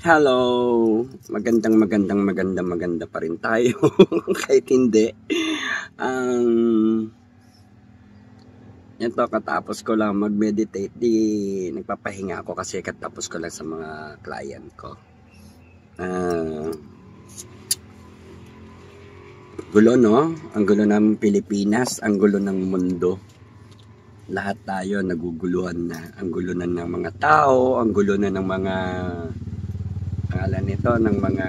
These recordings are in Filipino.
Hello, maganda pa rin tayo kahit hindi. Ito katapos ko lang mag-meditate, nagpapahinga ako kasi katapos ko lang sa mga client ko. Gulo, no? Ang gulo ng Pilipinas, ang gulo ng mundo. Lahat tayo naguguluhan na. Ang gulo na ng mga tao, ang gulo na ng mga ng mga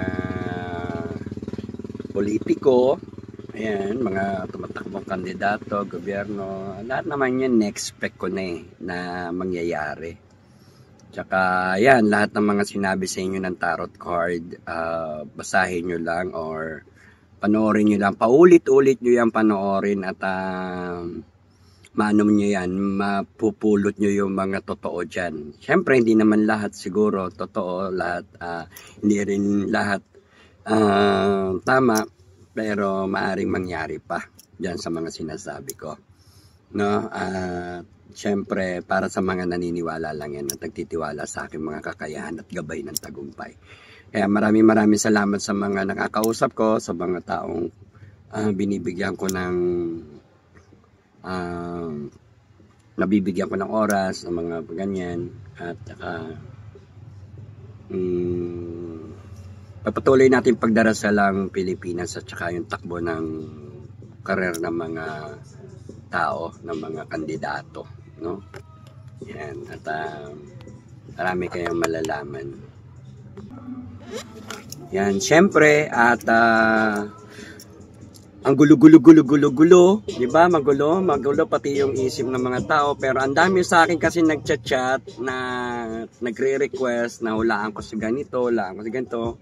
politiko, ayan, mga tumatakbong kandidato, gobyerno, lahat naman yan na-expect ko na na mangyayari. Tsaka yan, lahat ng mga sinabi sa inyo ng tarot card, basahin nyo lang or panoorin nyo lang, paulit-ulit nyo yan panoorin at maano nyo yan, mapupulot nyo yung mga totoo dyan. Siyempre, hindi naman lahat siguro totoo, lahat, hindi rin lahat tama, pero maaring mangyari pa dyan sa mga sinasabi ko. No? Siyempre, para sa mga naniniwala lang yan at nagtitiwala sa aking mga kakayahan at gabay ng tagumpay. Kaya maraming salamat sa mga nakakausap ko, sa mga taong binibigyan ko ng nabibigyan ko ng oras ng mga ganyan at saka patuloy natin pagdarasal ang Pilipinas at saka yung takbo ng karir ng mga tao, ng mga kandidato, no? Yan, at marami kayong malalaman. Yan, syempre at ang gulo, di ba? Magulo pati yung isip ng mga tao. Pero ang dami sa akin kasi nagchat-chat na nagre-request na hulaan ko sa ganito, hulaan ko sa ganito.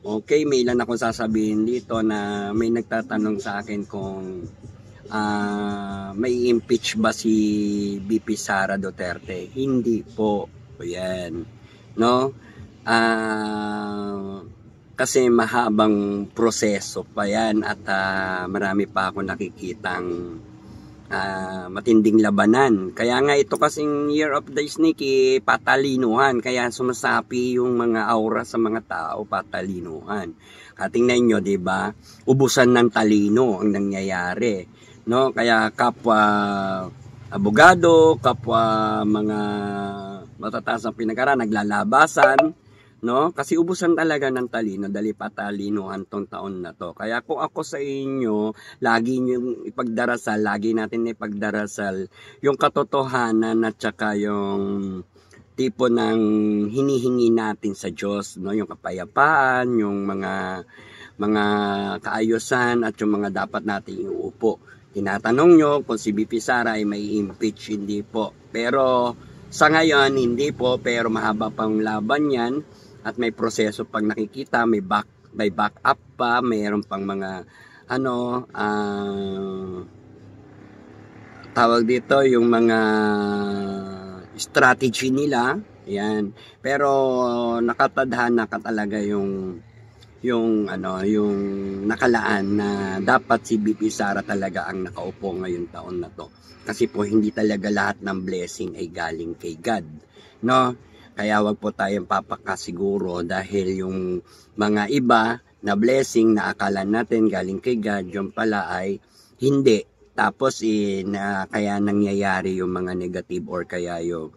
Okay, may ilan akong sasabihin dito na may nagtatanong sa akin kung may impeach ba si VP Sara Duterte. Hindi po. Yan. No? Kasi mahabang proseso pa yan at marami pa ako nakikitang matinding labanan. Kaya nga ito kasing Year of the Snake, patalinuhan. Kaya sumasapi yung mga aura sa mga tao, patalinuhan. Tingnan nyo, di ba? Ubusan ng talino ang nangyayari. No? Kaya kapwa abogado, kapwa mga matataas ang pinag-aralan, naglalabasan. No? Kasi ubusan talaga ng talino, dali patalinuhan tong taon na to. Kaya kung ako sa inyo, lagi nyo ipagdarasal, lagi natin ipagdarasal yung katotohanan at saka yung tipo ng hinihingi natin sa Diyos, no? Yung kapayapaan, yung mga kaayusan at yung mga dapat natin iuupo. Tinatanong nyo kung si VP Sara ay may impeach, hindi po. Pero sa ngayon, hindi po, pero mahaba pang laban yan. At may proseso pag nakikita, may back up pa, mayroon pang mga tawag dito, yung mga strategy nila, yan. Pero nakatadhana ka talaga yung nakalaan na dapat si VP Sara talaga ang nakaupo ngayong taon na to. Kasi po hindi talaga lahat ng blessing ay galing kay God, no? Kaya wag po tayong papakasiguro dahil yung mga iba na blessing na akala natin galing kay God, yung pala ay hindi. Tapos kaya nangyayari yung mga negative or kaya yung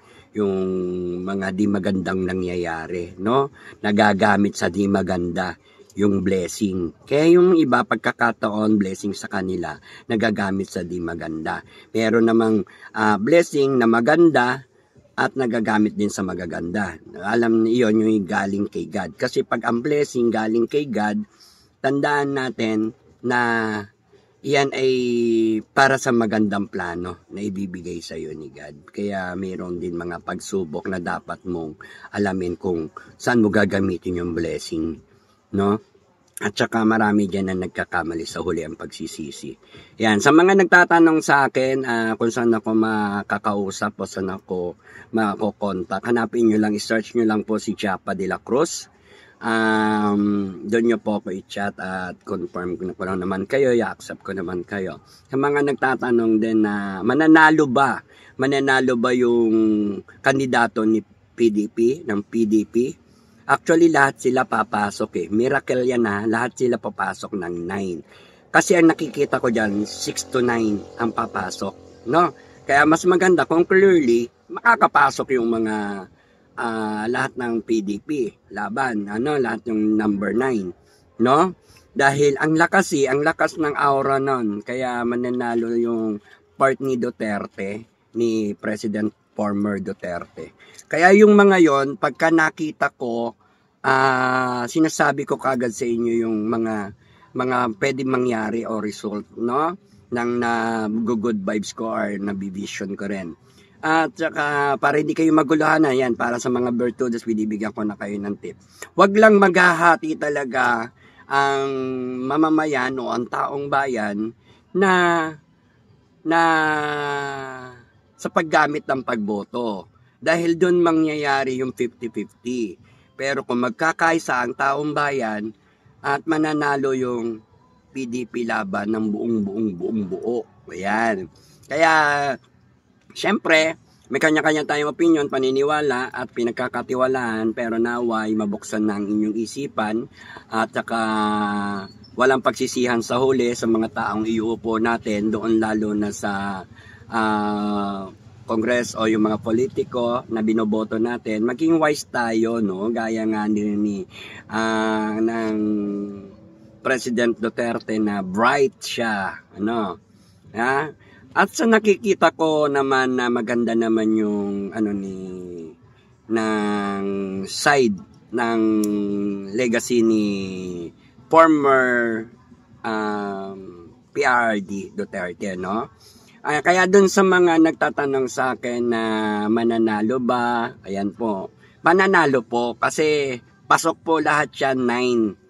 mga di magandang nangyayari, no? Nagagamit sa di maganda yung blessing. Kaya yung iba pagkakataon blessing sa kanila nagagamit sa di maganda. Pero namang blessing na maganda at nagagamit din sa magaganda. Alam niyo yung galing kay God. Kasi pag ang blessing galing kay God, tandaan natin na iyan ay para sa magandang plano na ibibigay sa iyo ni God. Kaya mayroon din mga pagsubok na dapat mong alamin kung saan mo gagamitin yung blessing, no? At saka marami dyan na nagkakamali sa huli ang pagsisisi. Yan, sa mga nagtatanong sa akin kung saan ako makakausap o saan ako makakontak, hanapin nyo lang, i-search nyo lang po si Japa de la Cruz. Doon nyo po ako i-chat at confirm ko na naman kayo, i-accept ko naman kayo. Sa mga nagtatanong din na mananalo ba yung kandidato ni PDP. Actually, lahat sila papasok Miracle yan lahat sila papasok ng 9. Kasi ang nakikita ko dyan, 6 to 9 ang papasok, no? Kaya mas maganda kung clearly, makakapasok yung mga lahat ng PDP, laban, lahat yung number 9, no? Dahil ang lakas ng aura nun, kaya mananalo yung part ni Duterte, ni President former Duterte. Kaya yung mga yon, pagka nakita ko, sinasabi ko kagad sa inyo yung mga pwedeng mangyari o result, no? Nang good vibes ko or nabivision ko rin. At saka, para hindi kayo maguluhan yan, para sa mga Bertudes, binibigyan ko na kayo ng tip. Wag lang maghahati talaga ang mamamayan o ang taong bayan na sa paggamit ng pagboto. Dahil doon mangyayari yung 50-50. Pero kung magkakaisa ang taong bayan at mananalo yung PDP laban ng buong buo. Ayan. Kaya, syempre, may kanya-kanya tayong opinion, paniniwala at pinagkakatiwalaan, pero naway mabuksan na ang inyong isipan at saka walang pagsisihan sa huli sa mga taong iuupo natin, doon lalo na sa Congress o yung mga politiko na binoboto natin. Maging wise tayo, no? Gaya nga ni ng President Duterte na bright siya, ha? At sa nakikita ko naman na maganda naman yung ng side ng legacy ni former PRD Duterte, no? Kaya dun sa mga nagtatanong sa akin na mananalo ba, ayan po, mananalo po kasi pasok po lahat yan 9.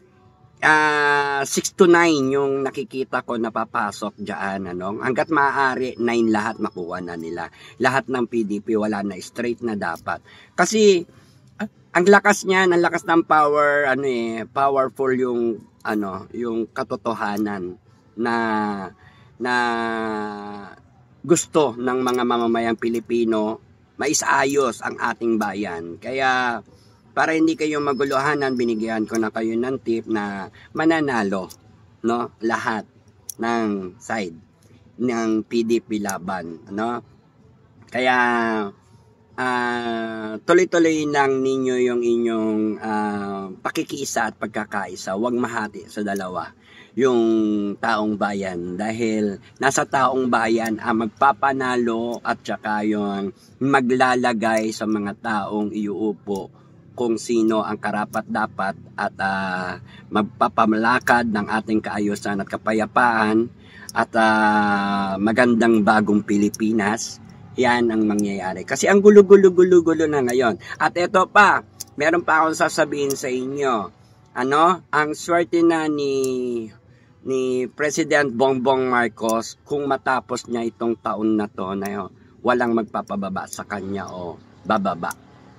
6 to 9 yung nakikita ko na papasok dyan, hanggat maaari 9 lahat makuha na nila. Lahat ng PDP wala na, straight na dapat. Kasi ang lakas niyan, ang lakas ng power, powerful yung yung katotohanan na gusto ng mga mamamayang Pilipino maisayos ang ating bayan. Kaya para hindi kayo maguluhanan, binigyan ko na kayo ng tip na mananalo, no? Lahat ng side ng PDP laban, no? Kaya tuloy-tuloy lang ninyo yung inyong pakikiisa at pagkakaisa. Huwag mahati sa dalawa yung taong bayan, dahil nasa taong bayan ang magpapanalo at saka yung maglalagay sa mga taong iuupo kung sino ang karapat-dapat at magpapamalakad ng ating kaayusan at kapayapaan at magandang bagong Pilipinas. Yan ang mangyayari. Kasi ang gulo-gulo na ngayon. At ito pa, meron pa akong sasabihin sa inyo. Ang swerte na ni President Bongbong Marcos kung matapos niya itong taon na to na walang magpapababa sa kanya o bababa.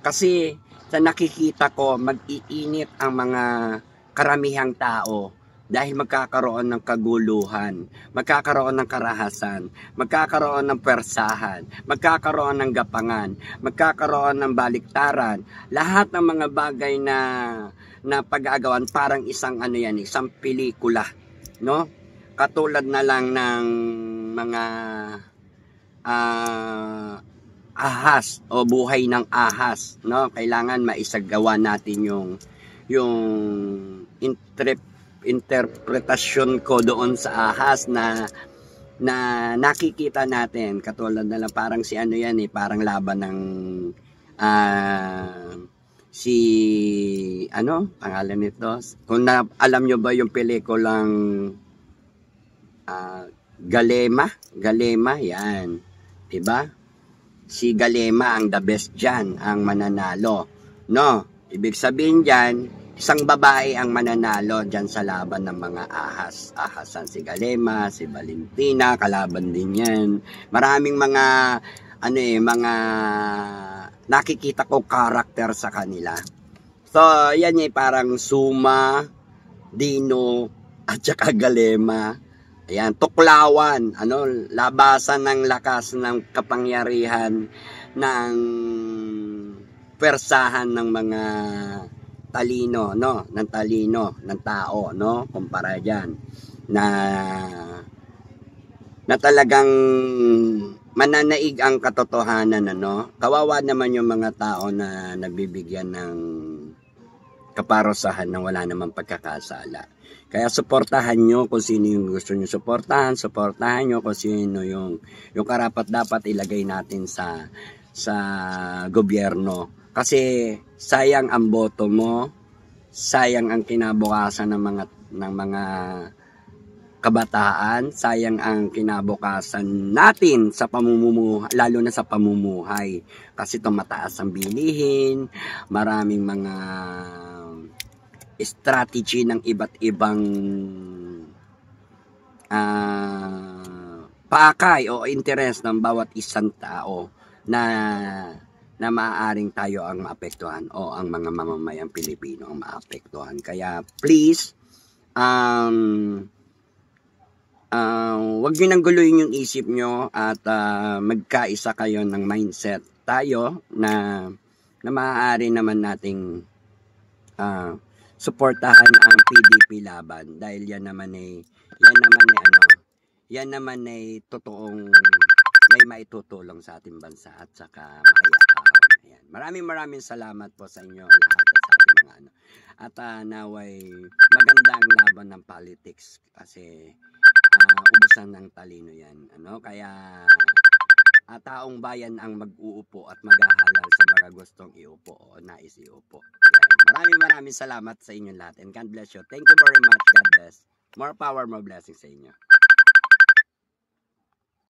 Kasi sa nakikita ko, mag-iinit ang mga karamihang tao dahil magkakaroon ng kaguluhan, magkakaroon ng karahasan, magkakaroon ng persahan, magkakaroon ng gapangan, magkakaroon ng baliktaran. Lahat ng mga bagay na pag-aagawan parang isang isang pelikula, no? Katulad na lang ng mga ahas o buhay ng ahas, no? Kailangan maisagawa natin yung interpretasyon ko doon sa ahas na nakikita natin. Katulad na lang parang si parang laban ng pangalan nito, kung alam nyo ba yung pelikulang Galema, yan, diba? Si Galema ang the best dyan, ang mananalo, no? Ibig sabihin dyan, isang babae ang mananalo dyan sa laban ng mga ahas. Ahasan si Galema, si Valentina, kalaban din yan. Maraming mga mga nakikita ko karakter sa kanila. So, yan parang Suma, Dino, at saka Galema. Ayan, tuklawan, labasan ng lakas ng kapangyarihan ng persahan ng mga talino, no? Ng talino, ng tao, no? Kumpara diyan na talagang mananaig ang katotohanan, ano? Kawawa naman yung mga tao na nabibigyan ng kaparusahan ng wala namang pagkakasala. Kaya suportahan nyo kung sino yung gusto nyo suportahan nyo kung sino yung karapat dapat ilagay natin sa gobyerno. Kasi sayang ang boto mo, sayang ang kinabukasan ng mga kabataan, sayang ang kinabukasan natin sa pamumuhay, lalo na sa pamumuhay. Kasi tumataas ang bilihin, maraming mga strategy ng iba't ibang pakay o interes ng bawat isang tao na maaaring tayo ang maapektuhan o ang mga mamamayang Pilipino ang maapektuhan. Kaya please, wag nyo nang guluhin yung isip nyo at magkaisa kayo ng mindset tayo na maaari naman nating suportahan ang PDP laban dahil yan naman ay totoong may maitutulong sa ating bansa at saka maayakaw. Ayan. Maraming salamat po sa inyo lahat at sa ating mga at naway maganda ang laban ng politics kasi ubusan ng talino yan, kaya taong bayan ang mag-uupo at maghahalal sa mga gustong iupo o nais iupo. Yan. Maraming salamat sa inyo lahat and God bless you. Thank you very much. God bless. More power, more blessings sa inyo.